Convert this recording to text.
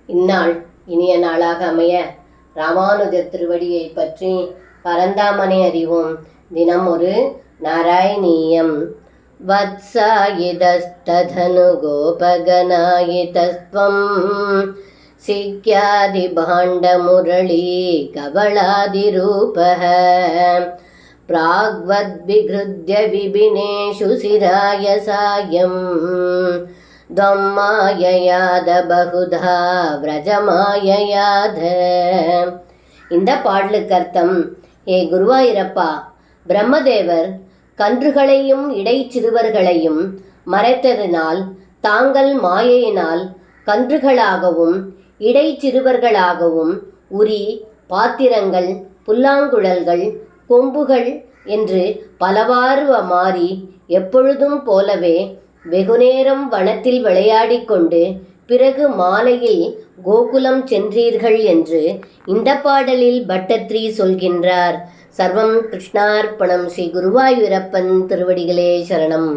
இந்நாள் இனிய நாளாக அமைய ராமானுஜர் திருவடியை பற்றி பரந்தாமனை அறிவோம். தினம் ஒரு நாராயணீயம். வத்சாயிதஸ்ததனு கோபகனாயிதஸ்வம் சிக்யாதி பாண்ட முரளி கவளாதிரூபः பிராக்வத்விக்ருத்ய விபினேஷு சிராய சாயம் துவம்மாயயாத பகுதா விரஜமாயயாத. இந்த பாடலுக்கு அர்த்தம்: ஏ குருவாயூரப்பா, பிரம்மதேவர் கன்றுகளையும் இடைச்சிறுவர்களையும் மறைத்ததினால் தாங்கள் மாயையினால் கன்றுகளாகவும் இடைச்சிறுவர்களாகவும் உரி, பாத்திரங்கள், புல்லாங்குழல்கள், கொம்புகள் என்று பலவாறு மாறி எப்பொழுதும் போலவே வெகுநேரம் வனத்தில் விளையாடிக் கொண்டு பிறகு மாலையில் கோகுலம் சென்றீர்கள் என்று இந்த பாடலில் பட்டத்ரி சொல்கின்றார். சர்வம் கிருஷ்ணார்ப்பணம். ஸ்ரீ குருவாயூரப்பன் திருவடிகளே சரணம்.